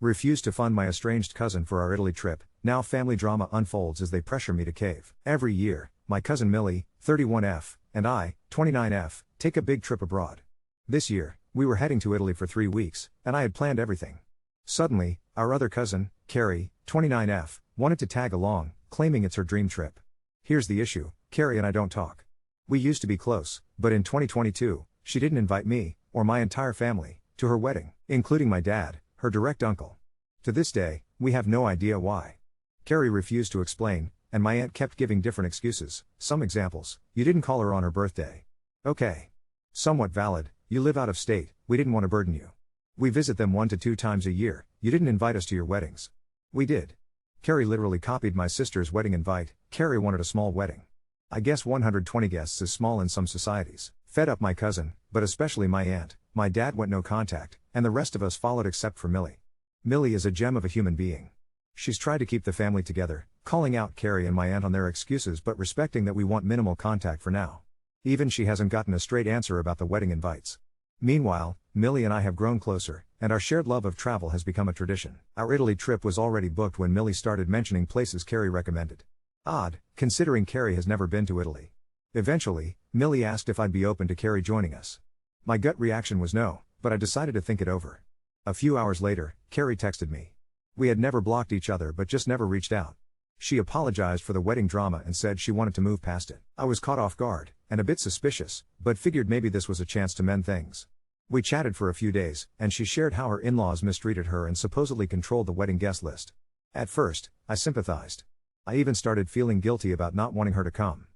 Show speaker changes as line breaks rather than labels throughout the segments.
Refused to fund my estranged cousin for our Italy trip. Now family drama unfolds as they pressure me to cave. Every year, my cousin Millie, 31F, and I, 29F, take a big trip abroad. This year, we were heading to Italy for 3 weeks, and I had planned everything. Suddenly, our other cousin, Carrie, 29F, wanted to tag along, claiming it's her dream trip. Here's the issue, Carrie and I don't talk. We used to be close, but in 2022, she didn't invite me, or my entire family, to her wedding, including my dad, her direct uncle. To this day, we have no idea why. Carrie refused to explain, and my aunt kept giving different excuses. Some examples: you didn't call her on her birthday. Okay. Somewhat valid: you live out of state, we didn't want to burden you. We visit them 1 to 2 times a year, you didn't invite us to your weddings. We did. Carrie literally copied my sister's wedding invite. Carrie wanted a small wedding. I guess 120 guests is small in some societies. Fed up my cousin, but especially my aunt, my dad went no contact, and the rest of us followed except for Millie. Millie is a gem of a human being. She's tried to keep the family together, calling out Carrie and my aunt on their excuses but respecting that we want minimal contact for now. Even she hasn't gotten a straight answer about the wedding invites. Meanwhile, Millie and I have grown closer, and our shared love of travel has become a tradition. Our Italy trip was already booked when Millie started mentioning places Carrie recommended. Odd, considering Carrie has never been to Italy. Eventually, Millie asked if I'd be open to Carrie joining us. My gut reaction was no, but I decided to think it over. A few hours later, Carrie texted me. We had never blocked each other but just never reached out. She apologized for the wedding drama and said she wanted to move past it. I was caught off guard, and a bit suspicious, but figured maybe this was a chance to mend things. We chatted for a few days, and she shared how her in-laws mistreated her and supposedly controlled the wedding guest list. At first, I sympathized. I even started feeling guilty about not wanting her to come.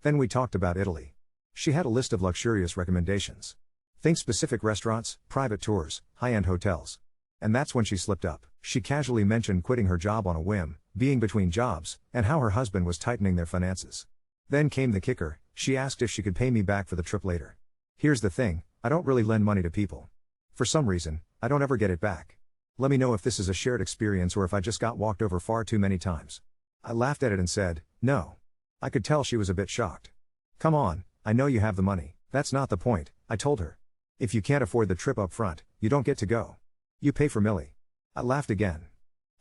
Then we talked about Italy. She had a list of luxurious recommendations. Think specific restaurants, private tours, high-end hotels. And that's when she slipped up. She casually mentioned quitting her job on a whim, being between jobs, and how her husband was tightening their finances. Then came the kicker: she asked if she could pay me back for the trip later. Here's the thing, I don't really lend money to people. For some reason, I don't ever get it back. Let me know if this is a shared experience or if I just got walked over far too many times. I laughed at it and said, no. I could tell she was a bit shocked. Come on, I know you have the money. That's not the point, I told her. If you can't afford the trip up front, you don't get to go. You pay for Millie. I laughed again.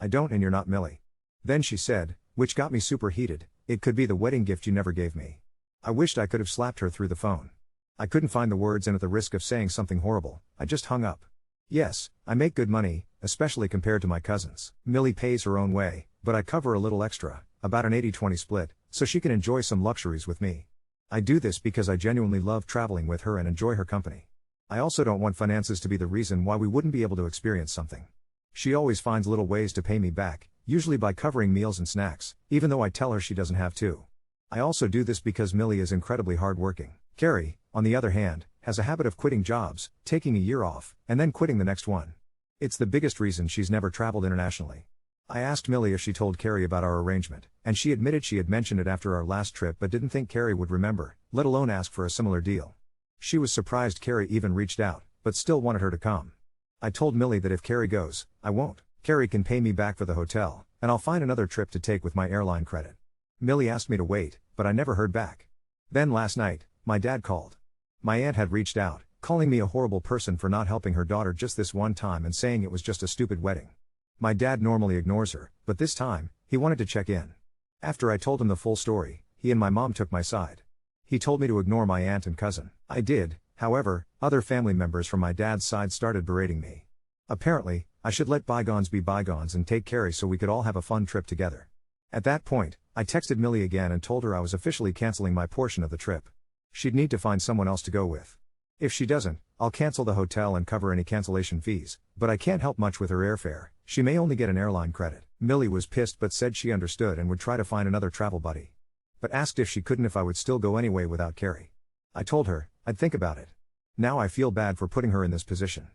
I don't, and you're not Millie. Then she said, which got me super heated, it could be the wedding gift you never gave me. I wished I could have slapped her through the phone. I couldn't find the words, and at the risk of saying something horrible, I just hung up. Yes, I make good money, especially compared to my cousins. Millie pays her own way, but I cover a little extra, about an 80-20 split, so she can enjoy some luxuries with me. I do this because I genuinely love traveling with her and enjoy her company. I also don't want finances to be the reason why we wouldn't be able to experience something. She always finds little ways to pay me back, usually by covering meals and snacks, even though I tell her she doesn't have to. I also do this because Millie is incredibly hardworking. Carrie, on the other hand, has a habit of quitting jobs, taking a year off, and then quitting the next one. It's the biggest reason she's never traveled internationally. I asked Millie if she told Carrie about our arrangement, and she admitted she had mentioned it after our last trip but didn't think Carrie would remember, let alone ask for a similar deal. She was surprised Carrie even reached out, but still wanted her to come. I told Millie that if Carrie goes, I won't. Carrie can pay me back for the hotel, and I'll find another trip to take with my airline credit. Millie asked me to wait, but I never heard back. Then last night, my dad called. My aunt had reached out, calling me a horrible person for not helping her daughter just this one time and saying it was just a stupid wedding. My dad normally ignores her, but this time, he wanted to check in. After I told him the full story, he and my mom took my side. He told me to ignore my aunt and cousin. I did. However, other family members from my dad's side started berating me. Apparently, I should let bygones be bygones and take Carrie so we could all have a fun trip together. At that point, I texted Millie again and told her I was officially canceling my portion of the trip. She'd need to find someone else to go with. If she doesn't, I'll cancel the hotel and cover any cancellation fees, but I can't help much with her airfare. She may only get an airline credit. Millie was pissed but said she understood and would try to find another travel buddy. But asked if she couldn't if I would still go anyway without Carrie. I told her, I'd think about it. Now I feel bad for putting her in this position.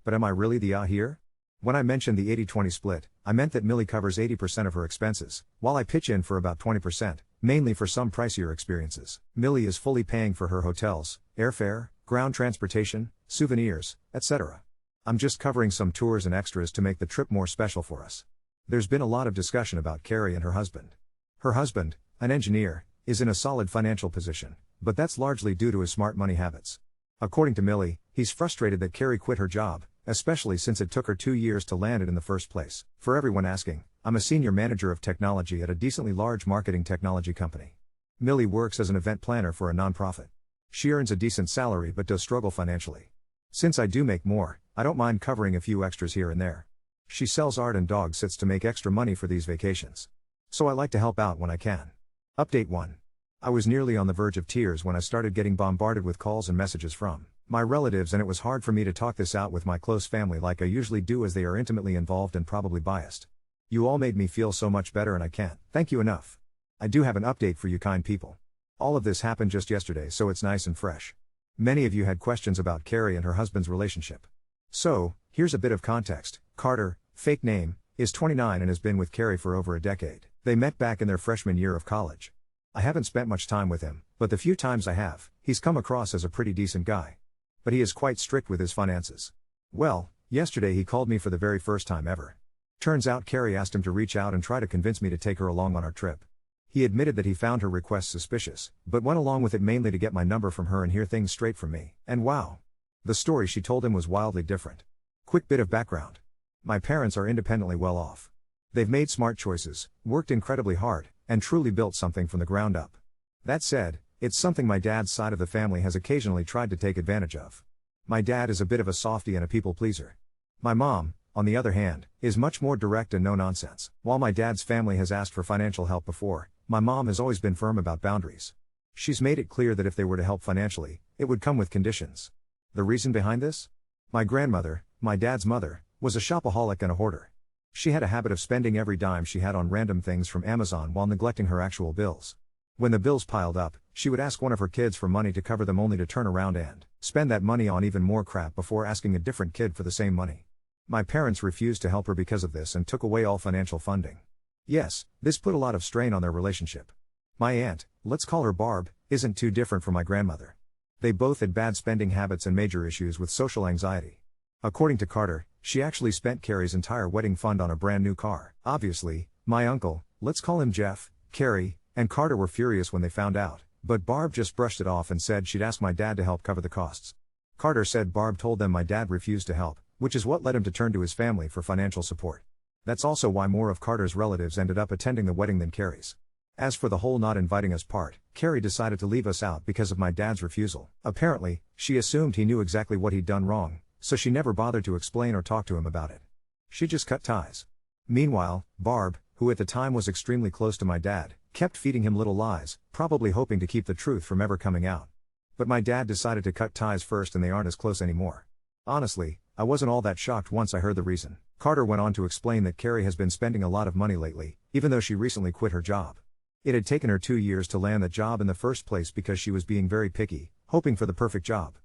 But am I really the here? When I mentioned the 80-20 split, I meant that Millie covers 80% of her expenses, while I pitch in for about 20%, mainly for some pricier experiences. Millie is fully paying for her hotels, airfare, ground transportation, souvenirs, etc. I'm just covering some tours and extras to make the trip more special for us. There's been a lot of discussion about Carrie and her husband. Her husband, an engineer, is in a solid financial position, but that's largely due to his smart money habits. According to Millie, he's frustrated that Carrie quit her job, especially since it took her 2 years to land it in the first place. For everyone asking, I'm a senior manager of technology at a decently large marketing technology company. Millie works as an event planner for a nonprofit. She earns a decent salary but does struggle financially. Since I do make more, I don't mind covering a few extras here and there. She sells art and dog sits to make extra money for these vacations. So I like to help out when I can. Update 1. I was nearly on the verge of tears when I started getting bombarded with calls and messages from my relatives, and it was hard for me to talk this out with my close family like I usually do, as they are intimately involved and probably biased. You all made me feel so much better and I can't thank you enough. I do have an update for you kind people. All of this happened just yesterday, so it's nice and fresh. Many of you had questions about Carrie and her husband's relationship. So, here's a bit of context. Carter, fake name, is 29 and has been with Carrie for over a decade. They met back in their freshman year of college. I haven't spent much time with him, but the few times I have, he's come across as a pretty decent guy. But he is quite strict with his finances. Well, yesterday he called me for the very first time ever. Turns out Carrie asked him to reach out and try to convince me to take her along on our trip. He admitted that he found her request suspicious, but went along with it mainly to get my number from her and hear things straight from me. And wow! The story she told him was wildly different. Quick bit of background. My parents are independently well off. They've made smart choices, worked incredibly hard, and truly built something from the ground up. That said, it's something my dad's side of the family has occasionally tried to take advantage of. My dad is a bit of a softie and a people pleaser. My mom, on the other hand, is much more direct and no nonsense. While my dad's family has asked for financial help before, my mom has always been firm about boundaries. She's made it clear that if they were to help financially, it would come with conditions. The reason behind this? My grandmother, my dad's mother, was a shopaholic and a hoarder. She had a habit of spending every dime she had on random things from Amazon while neglecting her actual bills. When the bills piled up, she would ask one of her kids for money to cover them, only to turn around and spend that money on even more crap before asking a different kid for the same money. My parents refused to help her because of this and took away all financial funding. Yes, this put a lot of strain on their relationship. My aunt, let's call her Barb, isn't too different from my grandmother. They both had bad spending habits and major issues with social anxiety. According to Carter, she actually spent Carrie's entire wedding fund on a brand new car. Obviously, my uncle, let's call him Jeff, Carrie, and Carter were furious when they found out, but Barb just brushed it off and said she'd ask my dad to help cover the costs. Carter said Barb told them my dad refused to help, which is what led him to turn to his family for financial support. That's also why more of Carter's relatives ended up attending the wedding than Carrie's. As for the whole not inviting us part, Carrie decided to leave us out because of my dad's refusal. Apparently, she assumed he knew exactly what he'd done wrong, so she never bothered to explain or talk to him about it. She just cut ties. Meanwhile, Barb, who at the time was extremely close to my dad, kept feeding him little lies, probably hoping to keep the truth from ever coming out. But my dad decided to cut ties first and they aren't as close anymore. Honestly, I wasn't all that shocked once I heard the reason. Carter went on to explain that Carrie has been spending a lot of money lately, even though she recently quit her job. It had taken her 2 years to land that job in the first place because she was being very picky, hoping for the perfect job.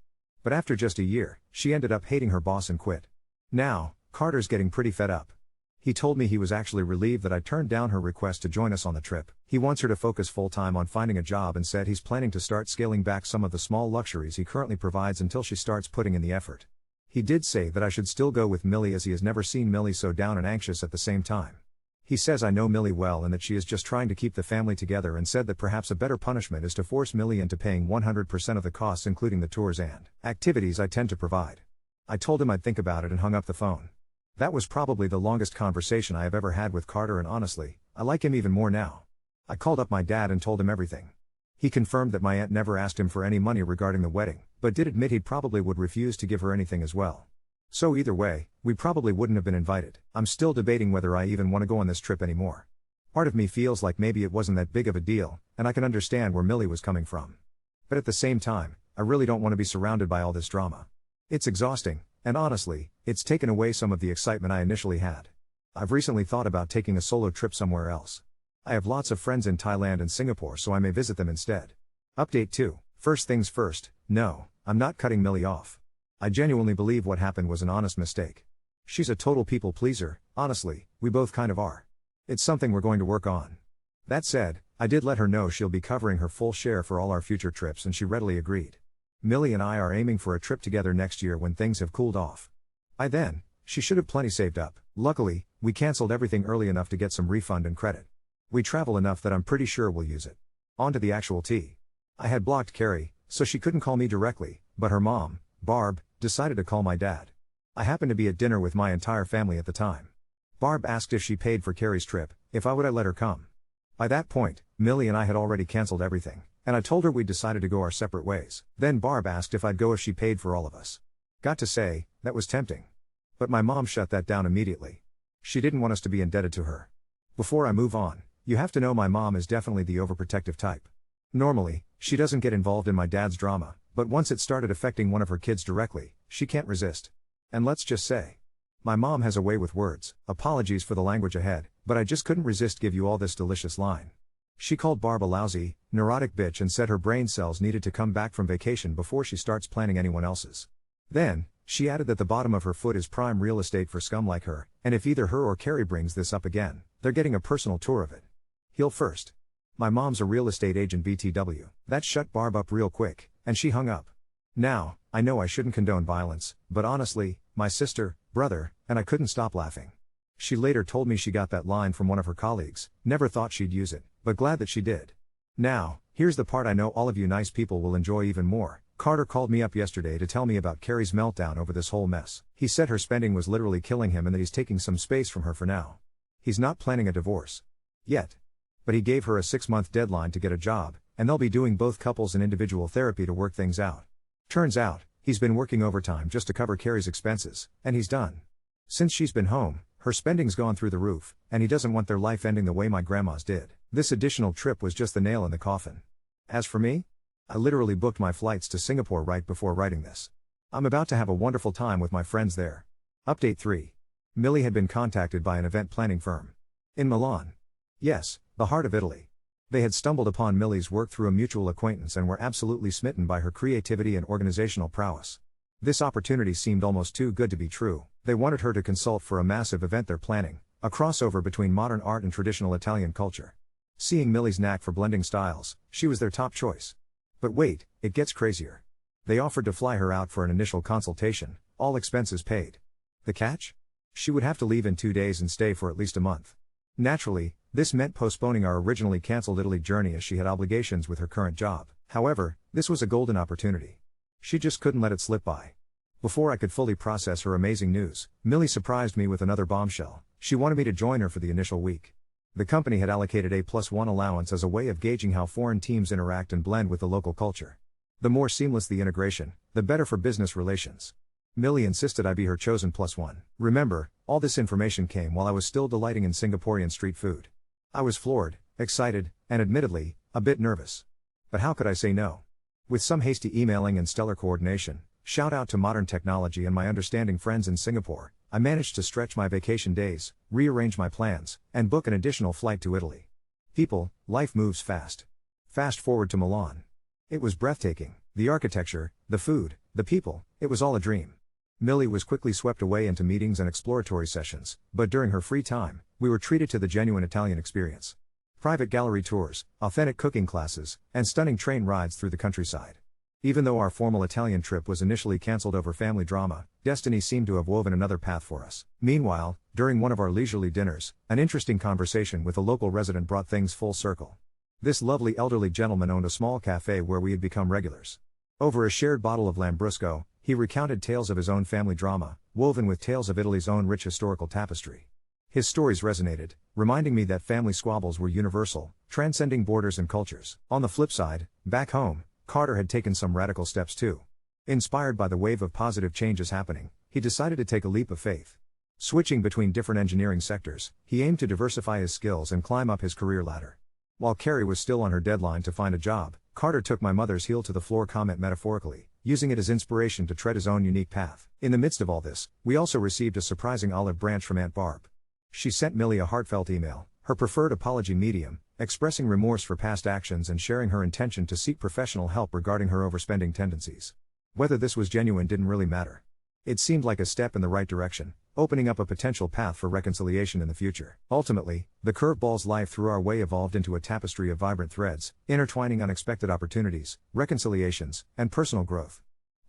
But after just a year, she ended up hating her boss and quit. Now, Carter's getting pretty fed up. He told me he was actually relieved that I turned down her request to join us on the trip. He wants her to focus full-time on finding a job and said he's planning to start scaling back some of the small luxuries he currently provides until she starts putting in the effort. He did say that I should still go with Millie as he has never seen Millie so down and anxious at the same time. He says I know Millie well and that she is just trying to keep the family together, and said that perhaps a better punishment is to force Millie into paying 100% of the costs, including the tours and activities I tend to provide. I told him I'd think about it and hung up the phone. That was probably the longest conversation I have ever had with Carter, and honestly, I like him even more now. I called up my dad and told him everything. He confirmed that my aunt never asked him for any money regarding the wedding, but did admit he probably would refuse to give her anything as well. So either way, we probably wouldn't have been invited. I'm still debating whether I even want to go on this trip anymore. Part of me feels like maybe it wasn't that big of a deal, and I can understand where Millie was coming from. But at the same time, I really don't want to be surrounded by all this drama. It's exhausting, and honestly, it's taken away some of the excitement I initially had. I've recently thought about taking a solo trip somewhere else. I have lots of friends in Thailand and Singapore, so I may visit them instead. Update 2. First things first, no, I'm not cutting Millie off. I genuinely believe what happened was an honest mistake. She's a total people pleaser, honestly, we both kind of are. It's something we're going to work on. That said, I did let her know she'll be covering her full share for all our future trips, and she readily agreed. Millie and I are aiming for a trip together next year when things have cooled off. By then, she should have plenty saved up. Luckily, we canceled everything early enough to get some refund and credit. We travel enough that I'm pretty sure we'll use it. On to the actual tea. I had blocked Carrie, so she couldn't call me directly, but her mom, Barb, decided to call my dad. I happened to be at dinner with my entire family at the time. Barb asked if she paid for Carrie's trip, if I would let her come. By that point, Millie and I had already cancelled everything, and I told her we'd decided to go our separate ways. Then Barb asked if I'd go if she paid for all of us. Got to say, that was tempting. But my mom shut that down immediately. She didn't want us to be indebted to her. Before I move on, you have to know my mom is definitely the overprotective type. Normally, she doesn't get involved in my dad's drama, but once it started affecting one of her kids directly, she can't resist. And let's just say, my mom has a way with words. Apologies for the language ahead, but I just couldn't resist give you all this delicious line. She called Barb a lousy, neurotic bitch and said her brain cells needed to come back from vacation before she starts planning anyone else's. Then, she added that the bottom of her foot is prime real estate for scum like her, and if either her or Carrie brings this up again, they're getting a personal tour of it. He'll first. My mom's a real estate agent BTW. That shut Barb up real quick, and she hung up. Now, I know I shouldn't condone violence, but honestly, my sister, brother, and I couldn't stop laughing. She later told me she got that line from one of her colleagues, never thought she'd use it, but glad that she did. Now, here's the part I know all of you nice people will enjoy even more. Carter called me up yesterday to tell me about Carrie's meltdown over this whole mess. He said her spending was literally killing him and that he's taking some space from her for now. He's not planning a divorce. Yet. But he gave her a 6-month deadline to get a job, and they'll be doing both couples and individual therapy to work things out. Turns out, he's been working overtime just to cover Carrie's expenses, and he's done. Since she's been home, her spending's gone through the roof, and he doesn't want their life ending the way my grandma's did. This additional trip was just the nail in the coffin. As for me, I literally booked my flights to Singapore right before writing this. I'm about to have a wonderful time with my friends there. Update 3. Millie had been contacted by an event planning firm. In Milan. Yes, the heart of Italy. They had stumbled upon Millie's work through a mutual acquaintance and were absolutely smitten by her creativity and organizational prowess. This opportunity seemed almost too good to be true. They wanted her to consult for a massive event they're planning, a crossover between modern art and traditional Italian culture. Seeing Millie's knack for blending styles, she was their top choice. But wait, it gets crazier. They offered to fly her out for an initial consultation, all expenses paid. The catch? She would have to leave in 2 days and stay for at least a month. Naturally, this meant postponing our originally cancelled Italy journey as she had obligations with her current job. However, this was a golden opportunity. She just couldn't let it slip by. Before I could fully process her amazing news, Millie surprised me with another bombshell. She wanted me to join her for the initial week. The company had allocated a +1 allowance as a way of gauging how foreign teams interact and blend with the local culture. The more seamless the integration, the better for business relations. Millie insisted I be her chosen +1. Remember, all this information came while I was still delighting in Singaporean street food. I was floored, excited, and admittedly, a bit nervous. But how could I say no? With some hasty emailing and stellar coordination, shout out to modern technology and my understanding friends in Singapore, I managed to stretch my vacation days, rearrange my plans, and book an additional flight to Italy. People, life moves fast. Fast forward to Milan. It was breathtaking, the architecture, the food, the people, it was all a dream. Millie was quickly swept away into meetings and exploratory sessions, but during her free time, we were treated to the genuine Italian experience. Private gallery tours, authentic cooking classes, and stunning train rides through the countryside. Even though our formal Italian trip was initially cancelled over family drama, destiny seemed to have woven another path for us. Meanwhile, during one of our leisurely dinners, an interesting conversation with a local resident brought things full circle. This lovely elderly gentleman owned a small cafe where we had become regulars. Over a shared bottle of Lambrusco, he recounted tales of his own family drama, woven with tales of Italy's own rich historical tapestry. His stories resonated, reminding me that family squabbles were universal, transcending borders and cultures. On the flip side, back home, Carter had taken some radical steps too. Inspired by the wave of positive changes happening, he decided to take a leap of faith. Switching between different engineering sectors, he aimed to diversify his skills and climb up his career ladder. While Carrie was still on her deadline to find a job, Carter took my mother's heel to the floor comment metaphorically, using it as inspiration to tread his own unique path. In the midst of all this, we also received a surprising olive branch from Aunt Barb. She sent Millie a heartfelt email, her preferred apology medium, expressing remorse for past actions and sharing her intention to seek professional help regarding her overspending tendencies. Whether this was genuine didn't really matter. It seemed like a step in the right direction, opening up a potential path for reconciliation in the future. Ultimately, the curveball's life threw our way evolved into a tapestry of vibrant threads, intertwining unexpected opportunities, reconciliations, and personal growth.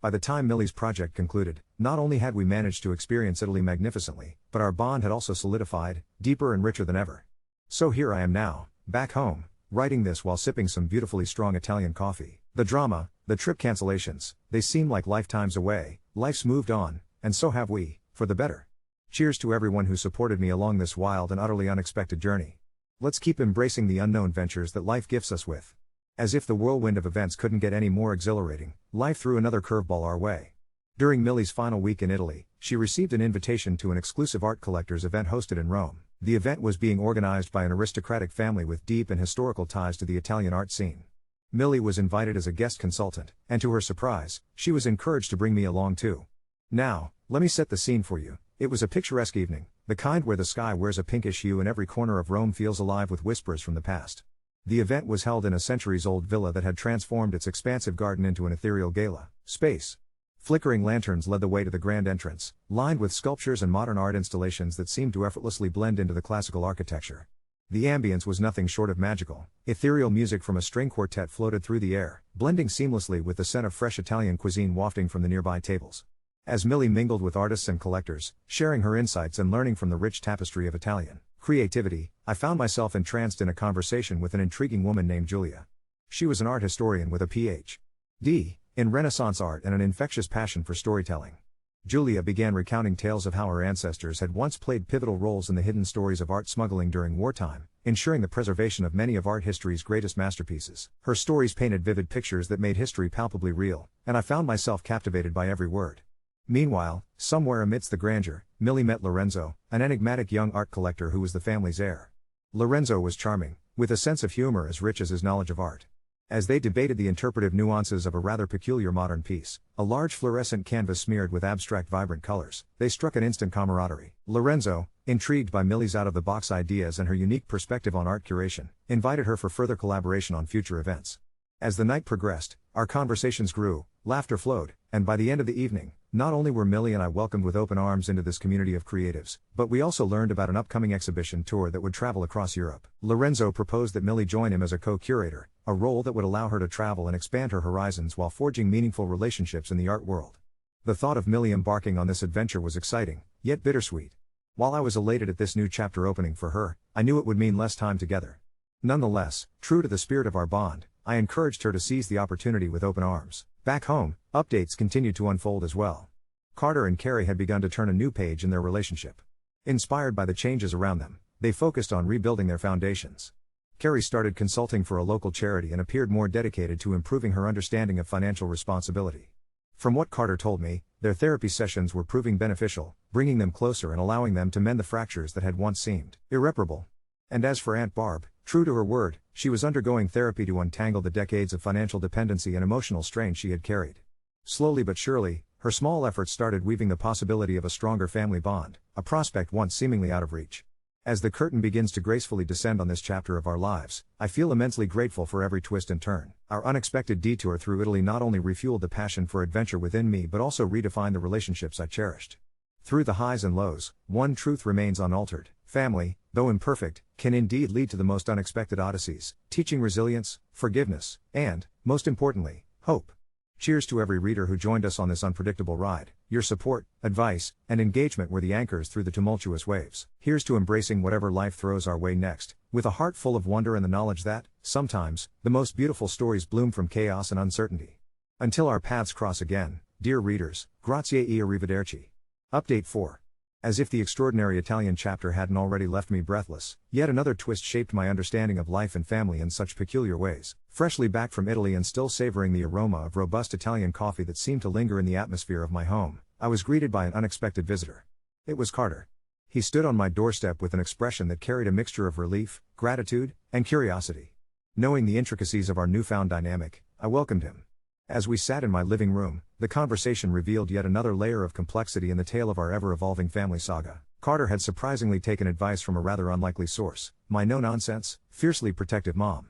By the time Millie's project concluded, not only had we managed to experience Italy magnificently, but our bond had also solidified, deeper and richer than ever. So here I am now, back home, writing this while sipping some beautifully strong Italian coffee. The drama, the trip cancellations, they seem like lifetimes away, life's moved on, and so have we, for the better. Cheers to everyone who supported me along this wild and utterly unexpected journey. Let's keep embracing the unknown ventures that life gifts us with. As if the whirlwind of events couldn't get any more exhilarating, life threw another curveball our way. During Millie's final week in Italy, she received an invitation to an exclusive art collectors event hosted in Rome. The event was being organized by an aristocratic family with deep and historical ties to the Italian art scene. Millie was invited as a guest consultant, and to her surprise, she was encouraged to bring me along too. Now, let me set the scene for you. It was a picturesque evening, the kind where the sky wears a pinkish hue and every corner of Rome feels alive with whispers from the past. The event was held in a centuries-old villa that had transformed its expansive garden into an ethereal gala space. Flickering lanterns led the way to the grand entrance, lined with sculptures and modern art installations that seemed to effortlessly blend into the classical architecture. The ambience was nothing short of magical. Ethereal music from a string quartet floated through the air, blending seamlessly with the scent of fresh Italian cuisine wafting from the nearby tables. As Millie mingled with artists and collectors, sharing her insights and learning from the rich tapestry of Italian creativity, I found myself entranced in a conversation with an intriguing woman named Julia. She was an art historian with a Ph.D. in Renaissance art and an infectious passion for storytelling. Julia began recounting tales of how her ancestors had once played pivotal roles in the hidden stories of art smuggling during wartime, ensuring the preservation of many of art history's greatest masterpieces. Her stories painted vivid pictures that made history palpably real, and I found myself captivated by every word. Meanwhile, somewhere amidst the grandeur, Millie met Lorenzo, an enigmatic young art collector who was the family's heir. Lorenzo was charming, with a sense of humor as rich as his knowledge of art. As they debated the interpretive nuances of a rather peculiar modern piece, a large fluorescent canvas smeared with abstract vibrant colors, they struck an instant camaraderie. Lorenzo, intrigued by Millie's out-of-the-box ideas and her unique perspective on art curation, invited her for further collaboration on future events. As the night progressed, our conversations grew, laughter flowed, and by the end of the evening, not only were Millie and I welcomed with open arms into this community of creatives, but we also learned about an upcoming exhibition tour that would travel across Europe. Lorenzo proposed that Millie join him as a co-curator, a role that would allow her to travel and expand her horizons while forging meaningful relationships in the art world. The thought of Millie embarking on this adventure was exciting, yet bittersweet. While I was elated at this new chapter opening for her, I knew it would mean less time together. Nonetheless, true to the spirit of our bond, I encouraged her to seize the opportunity with open arms. Back home, updates continued to unfold as well. Carter and Carrie had begun to turn a new page in their relationship. Inspired by the changes around them, they focused on rebuilding their foundations. Carrie started consulting for a local charity and appeared more dedicated to improving her understanding of financial responsibility. From what Carter told me, their therapy sessions were proving beneficial, bringing them closer and allowing them to mend the fractures that had once seemed irreparable. And as for Aunt Barb, true to her word, she was undergoing therapy to untangle the decades of financial dependency and emotional strain she had carried. Slowly but surely, her small efforts started weaving the possibility of a stronger family bond, a prospect once seemingly out of reach. As the curtain begins to gracefully descend on this chapter of our lives, I feel immensely grateful for every twist and turn. Our unexpected detour through Italy not only refueled the passion for adventure within me but also redefined the relationships I cherished. Through the highs and lows, one truth remains unaltered: family, though imperfect, can indeed lead to the most unexpected odysseys, teaching resilience, forgiveness, and, most importantly, hope. Cheers to every reader who joined us on this unpredictable ride. Your support, advice, and engagement were the anchors through the tumultuous waves. Here's to embracing whatever life throws our way next, with a heart full of wonder and the knowledge that, sometimes, the most beautiful stories bloom from chaos and uncertainty. Until our paths cross again, dear readers, grazie e arrivederci. Update 4. As if the extraordinary Italian chapter hadn't already left me breathless, yet another twist shaped my understanding of life and family in such peculiar ways. Freshly back from Italy and still savoring the aroma of robust Italian coffee that seemed to linger in the atmosphere of my home, I was greeted by an unexpected visitor. It was Carter. He stood on my doorstep with an expression that carried a mixture of relief, gratitude, and curiosity. Knowing the intricacies of our newfound dynamic, I welcomed him. As we sat in my living room, the conversation revealed yet another layer of complexity in the tale of our ever-evolving family saga. Carter had surprisingly taken advice from a rather unlikely source, my no-nonsense, fiercely protective mom.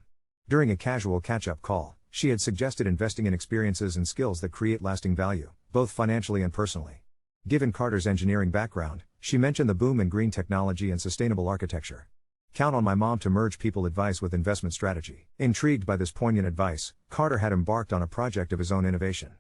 During a casual catch-up call, she had suggested investing in experiences and skills that create lasting value, both financially and personally. Given Carter's engineering background, she mentioned the boom in green technology and sustainable architecture. Count on my mom to merge people advice with investment strategy. Intrigued by this poignant advice, Carter had embarked on a project of his own innovation.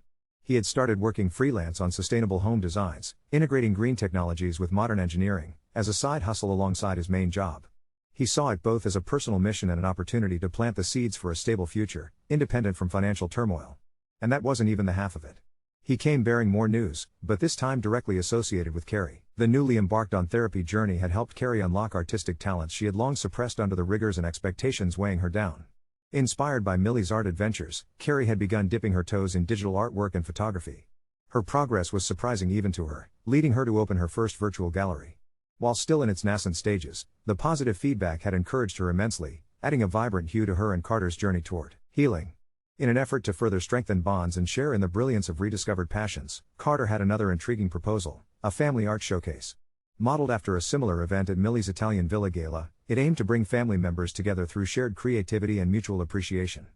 He had started working freelance on sustainable home designs, integrating green technologies with modern engineering, as a side hustle alongside his main job. He saw it both as a personal mission and an opportunity to plant the seeds for a stable future, independent from financial turmoil. And that wasn't even the half of it. He came bearing more news, but this time directly associated with Carrie. The newly embarked on therapy journey had helped Carrie unlock artistic talents she had long suppressed under the rigors and expectations weighing her down. Inspired by Millie's art adventures, Carrie had begun dipping her toes in digital artwork and photography. Her progress was surprising even to her, leading her to open her first virtual gallery. While still in its nascent stages, the positive feedback had encouraged her immensely, adding a vibrant hue to her and Carter's journey toward healing. In an effort to further strengthen bonds and share in the brilliance of rediscovered passions, Carter had another intriguing proposal: a family art showcase. Modeled after a similar event at Millie's Italian Villa Gala, it aimed to bring family members together through shared creativity and mutual appreciation.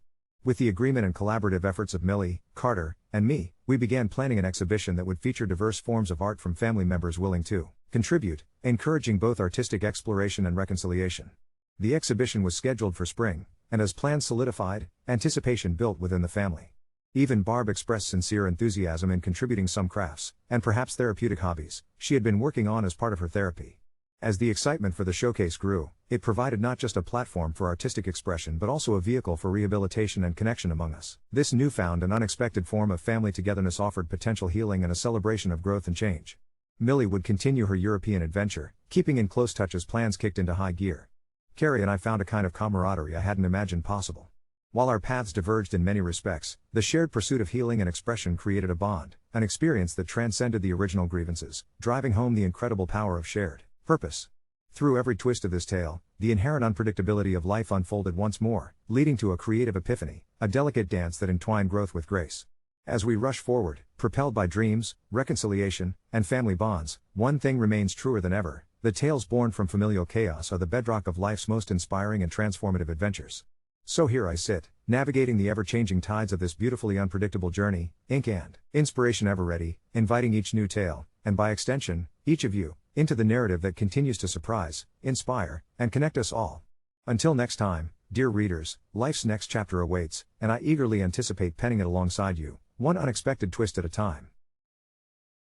With the agreement and collaborative efforts of Millie, Carter, and me, we began planning an exhibition that would feature diverse forms of art from family members willing to contribute, encouraging both artistic exploration and reconciliation. The exhibition was scheduled for spring, and as plans solidified, anticipation built within the family. Even Barb expressed sincere enthusiasm in contributing some crafts, and perhaps therapeutic hobbies, she had been working on as part of her therapy. As the excitement for the showcase grew, it provided not just a platform for artistic expression but also a vehicle for rehabilitation and connection among us. This newfound and unexpected form of family togetherness offered potential healing and a celebration of growth and change. Millie would continue her European adventure, keeping in close touch as plans kicked into high gear. Carrie and I found a kind of camaraderie I hadn't imagined possible. While our paths diverged in many respects, the shared pursuit of healing and expression created a bond, an experience that transcended the original grievances, driving home the incredible power of shared purpose. Through every twist of this tale, the inherent unpredictability of life unfolded once more, leading to a creative epiphany, a delicate dance that entwined growth with grace. As we rush forward, propelled by dreams, reconciliation, and family bonds, one thing remains truer than ever: the tales born from familial chaos are the bedrock of life's most inspiring and transformative adventures. So here I sit, navigating the ever-changing tides of this beautifully unpredictable journey, ink and inspiration ever ready, inviting each new tale, and by extension, each of you, into the narrative that continues to surprise, inspire, and connect us all. Until next time, dear readers, life's next chapter awaits, and I eagerly anticipate penning it alongside you, one unexpected twist at a time.